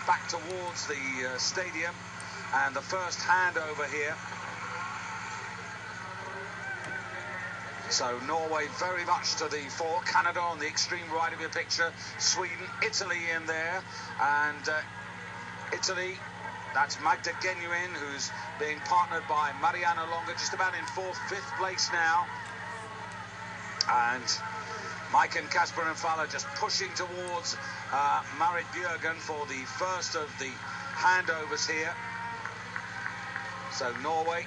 back towards the stadium, and the first handover here. So Norway very much to the fore, Canada on the extreme right of your picture, Sweden, Italy in there, and Italy, that's Magda Genuin, who's being partnered by Mariana Longa, just about in fifth place now. And Maiken Kasper and Falla just pushing towards Marit Bjørgen for the first of the handovers here. So Norway,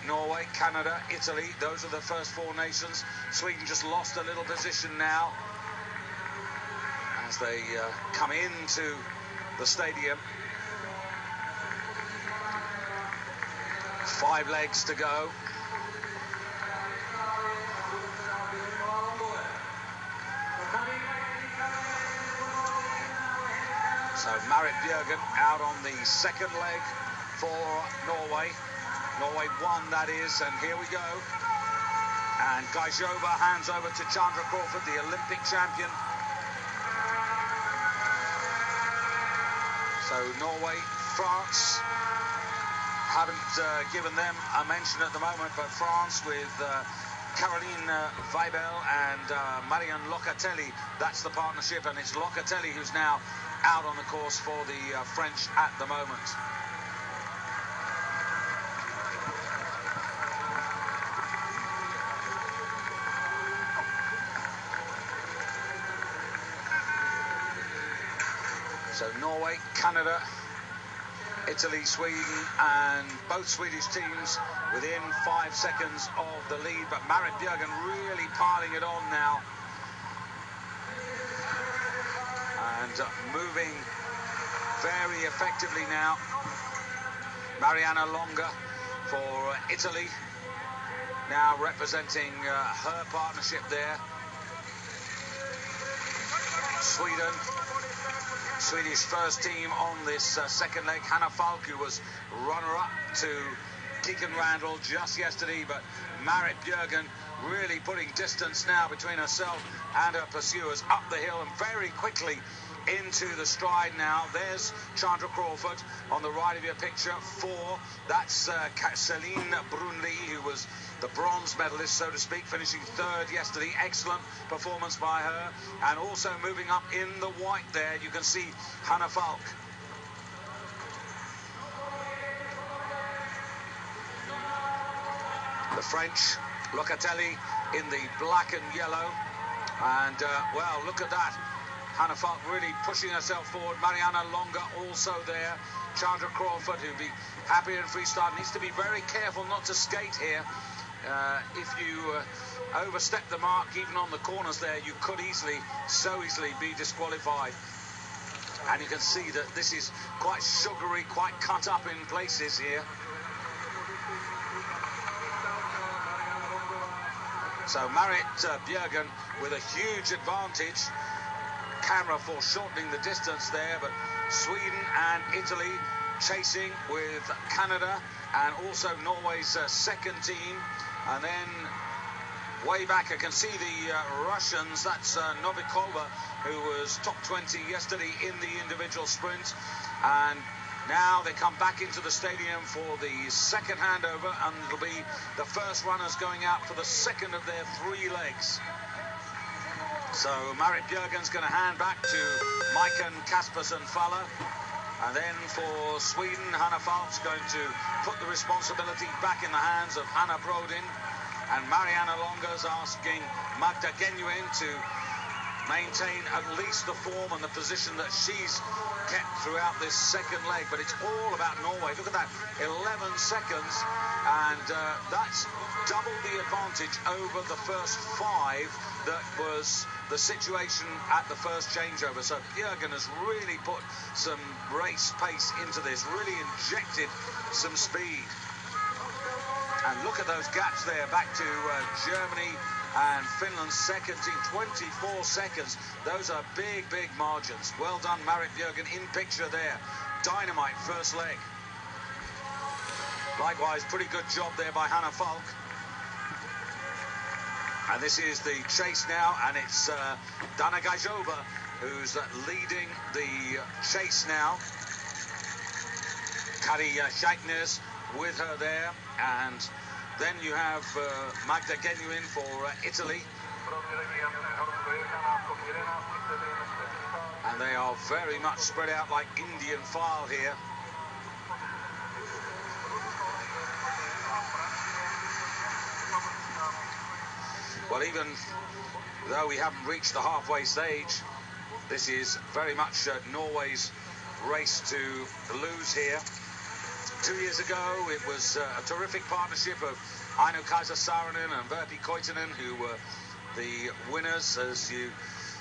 Canada, Italy, those are the first four nations. Sweden just lost a little position now as they come into the stadium. 5 legs to go. So Marit Bjørgen out on the second leg for Norway. Norway won, that is, and here we go. And Gajova hands over to Chandra Crawford, the Olympic champion. So Norway, France, haven't given them a mention at the moment, but France with Caroline Weibel and Marion Locatelli, that's the partnership, and it's Locatelli who's now out on the course for the French at the moment. So Norway, Canada, Italy, Sweden, and both Swedish teams within 5 seconds of the lead, but Marit Bjørgen really piling it on now. And moving very effectively now. Mariana Longa for Italy, now representing her partnership there. Swedish first team on this second leg. Hanna Falk, who was runner-up to Kiken Randall just yesterday, but Marit Bjørgen really putting distance now between herself and her pursuers up the hill and very quickly into the stride now. There's Chandra Crawford on the right of your picture. 4, that's Celine Brunli, who was the bronze medalist, so to speak, finishing 3rd yesterday. Excellent performance by her. And also moving up in the white there, you can see Hanna Falk. The French, Locatelli in the black and yellow. And, well, look at that. Hanna Falk really pushing herself forward. Mariana Longa also there. Chandra Crawford, who'd be happy in freestyle, needs to be very careful not to skate here. If you overstep the mark, even on the corners there, you could so easily be disqualified. And you can see that this is quite sugary, quite cut up in places here. So Marit Bjørgen with a huge advantage. Camera foreshortening the distance there, but Sweden and Italy chasing with Canada and also Norway's second team. And then way back I can see the Russians, that's Novikova, who was top 20 yesterday in the individual sprint, and now they come back into the stadium for the second handover, and it'll be the first runners going out for the second of their 3 legs. So Marit Bjørgen's going to hand back to Maiken Kaspersen Falla. And then for Sweden, Hanna Falk's going to put the responsibility back in the hands of Hanna Brodin. And Mariana Longa's asking Magda Genuin to maintain at least the form and the position that she's kept throughout this second leg. But it's all about Norway. Look at that, 11 seconds. And that's double the advantage over the first 5 that was the situation at the first changeover. So Bjørgen has really put some race pace into this, really injected some speed. And look at those gaps there, back to Germany and Finland's second team, 24 seconds. Those are big, big margins. Well done, Marit Bjørgen, in picture there. Dynamite first leg. Likewise, pretty good job there by Hanna Falk. And this is the chase now, and it's Dana Gajova who's leading the chase now. Kari Shaiknes with her there, and then you have Magda Genuin for Italy. And they are very much spread out like Indian file here. Well, even though we haven't reached the halfway stage, this is very much Norway's race to lose here. 2 years ago, it was a terrific partnership of Aino Kaiser Saarinen and Verpi Koitinen, who were the winners. As you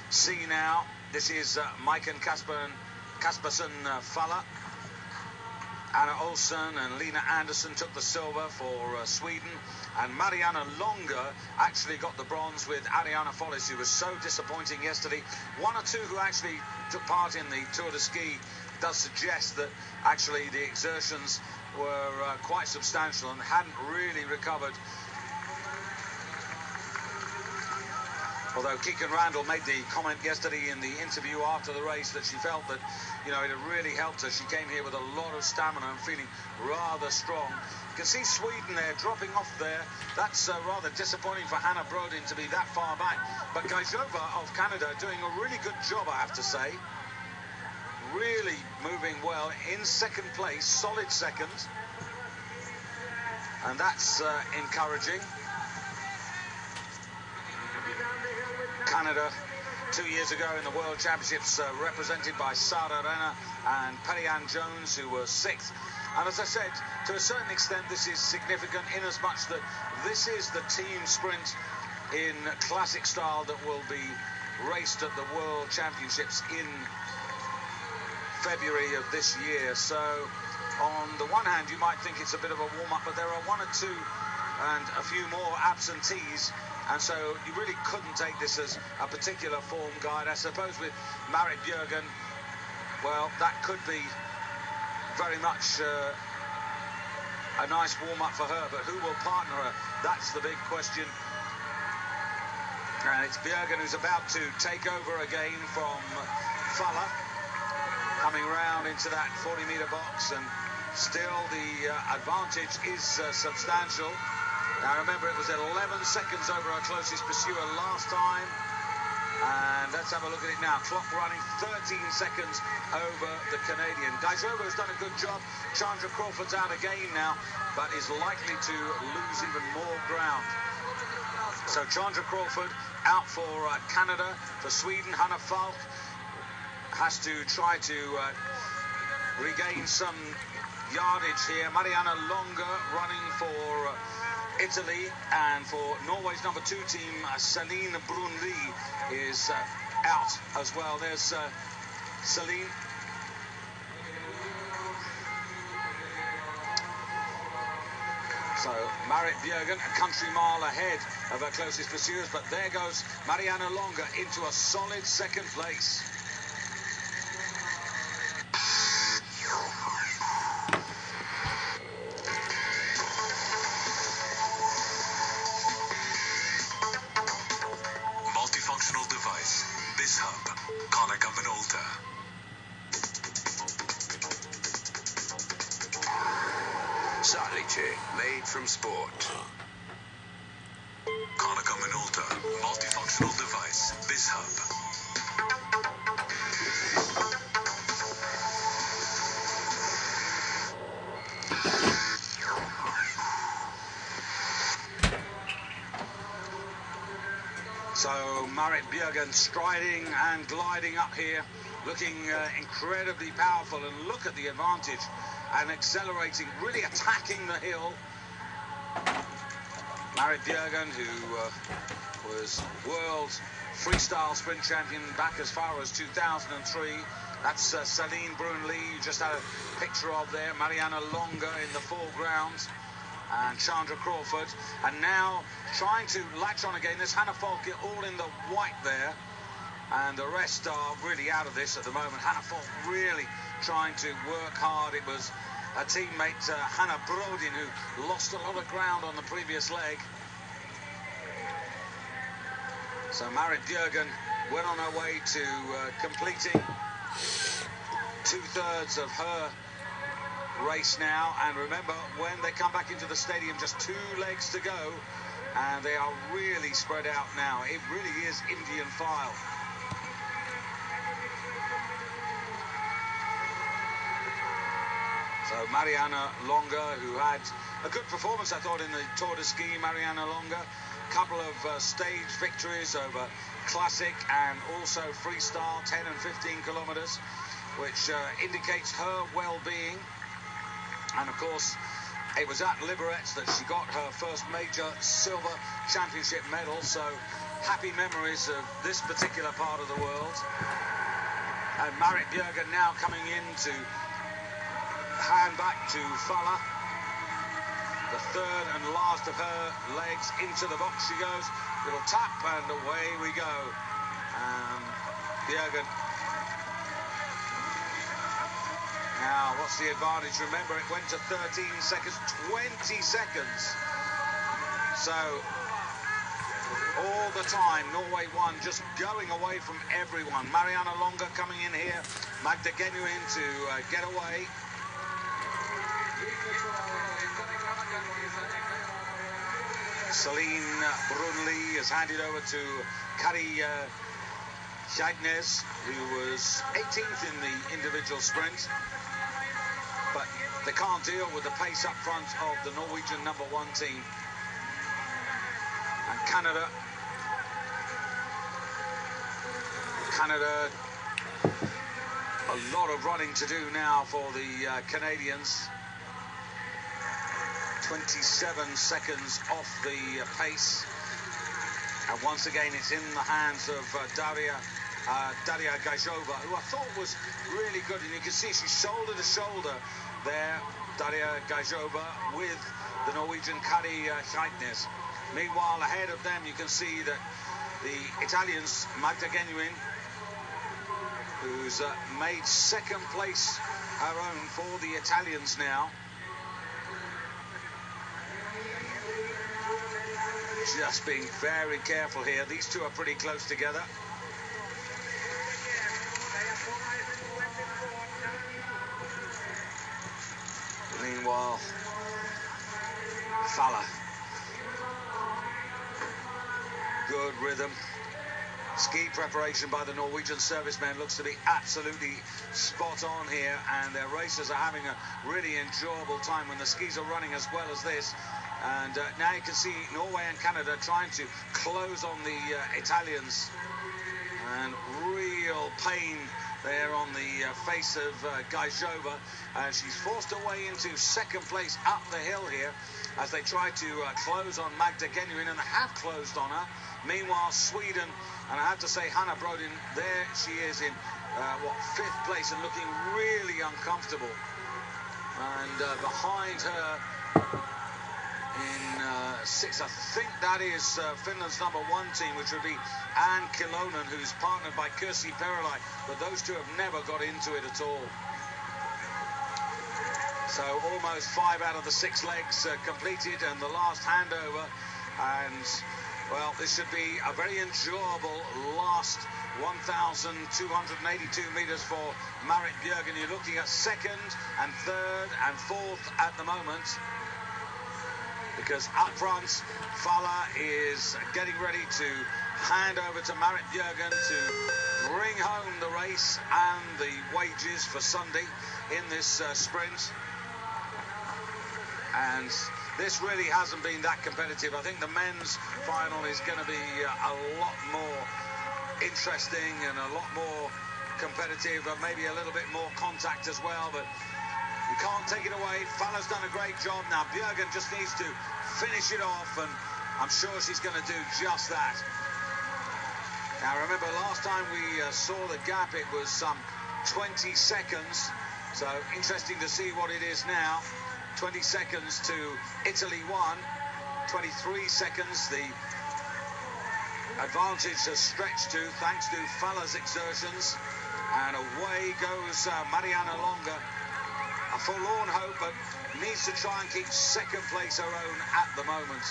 see now, this is Maiken Kaspersen Falla. Anna Olsen and Lena Andersson took the silver for Sweden, and Mariana Longa actually got the bronze with Ariana Follis, who was so disappointing yesterday. One or two who actually took part in the Tour de Ski does suggest that actually the exertions were quite substantial and hadn't really recovered. Although Keegan Randall made the comment yesterday in the interview after the race that she felt that, you know, it had really helped her. She came here with a lot of stamina and feeling rather strong. You can see Sweden there dropping off there. That's rather disappointing for Hannah Brodin to be that far back. But Gajova of Canada doing a really good job, I have to say. Really moving well in second place, solid second. And that's encouraging. Canada 2 years ago in the World Championships, represented by Sara Renner and Perry-Ann Jones, who were sixth. And as I said, to a certain extent, this is significant in as much that this is the team sprint in classic style that will be raced at the World Championships in February of this year. So on the one hand, you might think it's a bit of a warm-up, but there are one or two and a few more absentees. And so you really couldn't take this as a particular form guide. I suppose with Marit Bjørgen, well, that could be very much a nice warm-up for her. But who will partner her? That's the big question. And it's Bjørgen who's about to take over again from Falla, coming round into that 40-metre box. And still the advantage is substantial. Now remember, it was 11 seconds over our closest pursuer last time. And let's have a look at it now. Clock running 13 seconds over the Canadian. Gajova has done a good job. Chandra Crawford's out again now, but is likely to lose even more ground. So Chandra Crawford out for Canada. For Sweden, Hanna Falk has to try to regain some yardage here. Mariana Longa running for Italy, and for Norway's number 2 team, Celine Brunli is out as well. There's Celine. So Marit Bjørgen a country mile ahead of her closest pursuers, but there goes Mariana Longa into a solid second place. Made from sport. Konica Minolta multifunctional device. BizHub. So Marit Bjørgen striding and gliding up here, looking incredibly powerful, and look at the advantage. And accelerating, really attacking the hill. Marit Bjørgen, who was world freestyle sprint champion back as far as 2003. That's Celine Brunli, you just had a picture of there. Mariana Longa in the foreground. And Chandra Crawford. And now trying to latch on again. There's Hanna Falk all in the white there. And the rest are really out of this at the moment. Hanna Falk really trying to work hard. It was a teammate, Hannah Brodin, who lost a lot of ground on the previous leg. So Marit Bjørgen went on her way to completing 2/3 of her race now, and remember, when they come back into the stadium, just 2 legs to go, and they are really spread out now. It really is Indian file. So Mariana Longa, who had a good performance, I thought, in the Tour de Ski. Mariana Longa, couple of stage victories over classic and also freestyle, 10 and 15 kilometers, which indicates her well-being. And of course, it was at Liberec that she got her first major silver championship medal. So happy memories of this particular part of the world. And Marit Bjørgen now coming in to hand back to Falla. The third and last of her legs into the box she goes. Little tap and away we go. Bjørgen. Now, what's the advantage? Remember, it went to 13 seconds, 20 seconds. So, all the time, Norway won, just going away from everyone. Mariana Longa coming in here. Magda Genuin to get away. Celine Brunli has handed over to Kari Scheidnes, who was 18th in the individual sprint. But they can't deal with the pace up front of the Norwegian #1 team. And Canada, a lot of running to do now for the Canadians. 27 seconds off the pace. And once again, it's in the hands of Daria Gajova, who I thought was really good. And you can see she's shoulder to shoulder there, Daria Gajova, with the Norwegian Kari Scheidnes. Meanwhile, ahead of them, you can see that the Italians, Magda Genuin, who's made second place her own for the Italians now. Just being very careful here. These two are pretty close together. Meanwhile, Falla. Good rhythm. Ski preparation by the Norwegian servicemen looks to be absolutely spot on here, and their racers are having a really enjoyable time when the skis are running as well as this. And now you can see Norway and Canada trying to close on the Italians. And real pain there on the face of Gajova. She's forced her way into second place up the hill here as they try to close on Magda Genuin, and they have closed on her. Meanwhile, Sweden, and I have to say Hannah Brodin, there she is in, 5th place and looking really uncomfortable. And behind her in 6th, I think that is Finland's #1 team, which would be Anne Kilonen, who's partnered by Kirsi Perelai, but those two have never got into it at all. So almost 5 out of the 6 legs completed, and the last handover, and well, this should be a very enjoyable last 1,282 meters for Marit Bjørgen. You're looking at 2nd and 3rd and 4th at the moment, because up front, Falla is getting ready to hand over to Marit Bjørgen to bring home the race and the wages for Sunday in this sprint. And this really hasn't been that competitive. I think the men's final is going to be a lot more interesting and a lot more competitive, and maybe a little bit more contact as well, but you can't take it away. Falla's done a great job. Now Bjørgen just needs to finish it off, and I'm sure she's going to do just that. Now remember, last time we saw the gap, it was some 20 seconds, so interesting to see what it is now. 20 seconds to Italy 1, 23 seconds the advantage has stretched to, thanks to Falla's exertions, and away goes Mariana Longa. A forlorn hope, but needs to try and keep second place her own at the moment.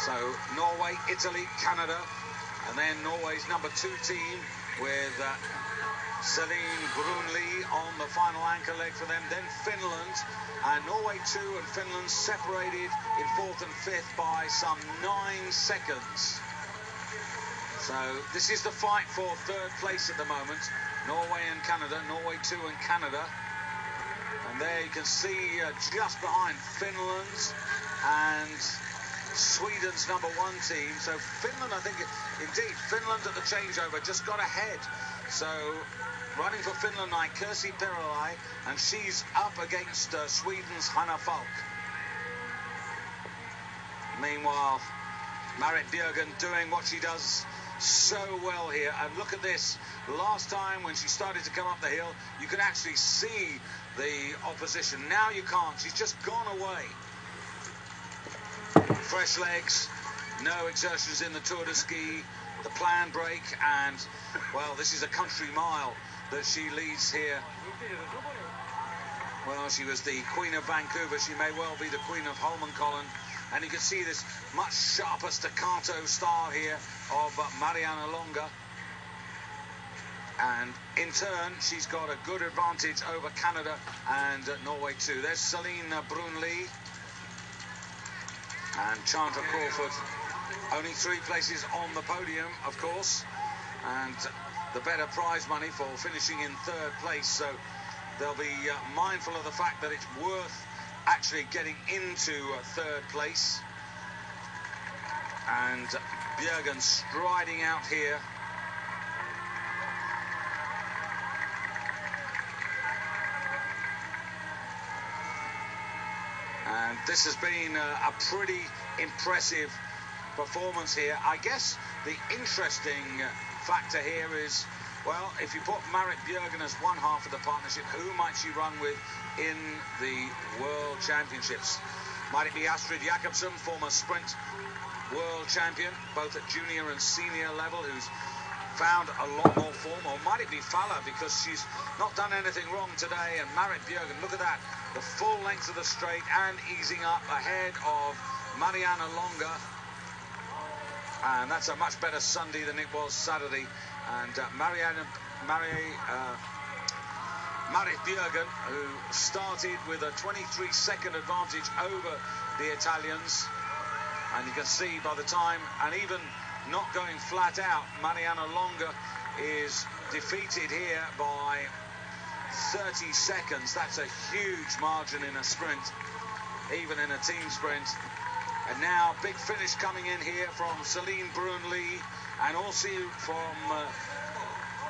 So Norway, Italy, Canada, and then Norway's #2 team with Celine Brunli on the final anchor leg for them. Then Finland, and Norway 2 and Finland separated in 4th and 5th by some 9 seconds. So this is the fight for 3rd place at the moment. Norway and Canada, Norway 2 and Canada. And there you can see just behind Finland and Sweden's number 1 team. So Finland, I think, indeed, Finland at the changeover just got ahead. So running for Finland like Kirsi Perälä, and she's up against Sweden's Hanna Falk. Meanwhile, Marit Bjørgen doing what she does so well here. And look at this. Last time when she started to come up the hill, you could actually see the opposition. Now you can't. She's just gone away. Fresh legs, no exertions in the Tour de Ski, the planned break, and, well, this is a country mile that she leads here. Well, she was the Queen of Vancouver. She may well be the Queen of Holmenkollen. And you can see this much sharper staccato style here of Marianne Longa. And in turn, she's got a good advantage over Canada and Norway too. There's Celine Brunli and Chandra Crawford. Only 3 places on the podium, of course. And the better prize money for finishing in 3rd place. So they'll be mindful of the fact that it's worth actually getting into 3rd place. And Bjørgen striding out here. And this has been a pretty impressive performance here. I guess the interesting factor here is, well, if you put Marit Bjørgen as one half of the partnership, who might she run with in the World Championships? Might it be Astrid Jacobsen, former sprint world champion, both at junior and senior level, who's found a lot more form? Or might it be Falla, because she's not done anything wrong today? And Marit Bjørgen, look at that, the full length of the straight and easing up ahead of Marianne Longa. And that's a much better Sunday than it was Saturday. And Marit Bjørgen, who started with a 23-second advantage over the Italians. And you can see by the time, and even not going flat out, Marianne Longa is defeated here by 30 seconds. That's a huge margin in a sprint, even in a team sprint. And now big finish coming in here from Celine Brunli, and also from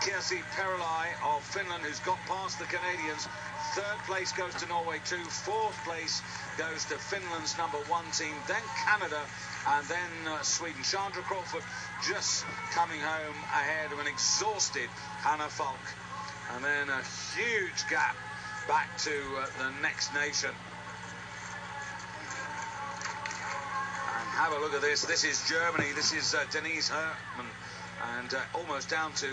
Kirsi Perälä of Finland, who's got past the Canadians. 3rd place goes to Norway too. 4th place goes to Finland's number 1 team, then Canada, and then Sweden. Chandra Crawford just coming home ahead of an exhausted Hanna Falk. And then a huge gap back to the next nation. And have a look at this. This is Germany. This is Denise Hertmann. And almost down to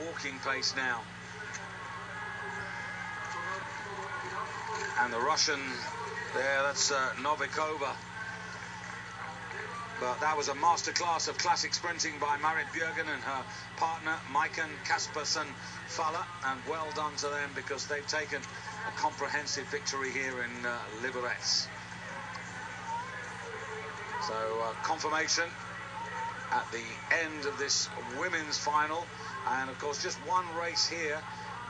walking pace now. And the Russian there, that's Novikova. But that was a masterclass of classic sprinting by Marit Bjørgen and her partner Maiken Kaspersen Falla. And well done to them, because they've taken a comprehensive victory here in Liberec. So confirmation at the end of this women's final, and of course just one race here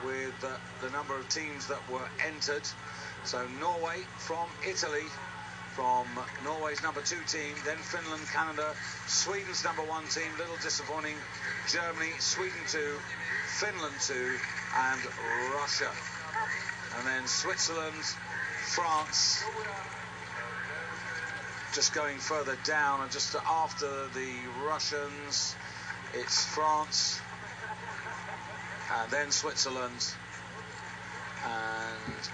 with the number of teams that were entered. So Norway from Italy, from Norway's number 2 team, then Finland, Canada, Sweden's number 1 team, little disappointing, Germany, Sweden 2, Finland 2, and Russia. And then Switzerland, France, just going further down, and just after the Russians, it's France, and then Switzerland, and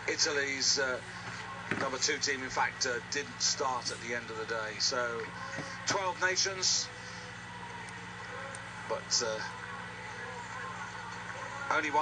Italy's number 2 team, in fact, didn't start at the end of the day. So 12 nations, but only one.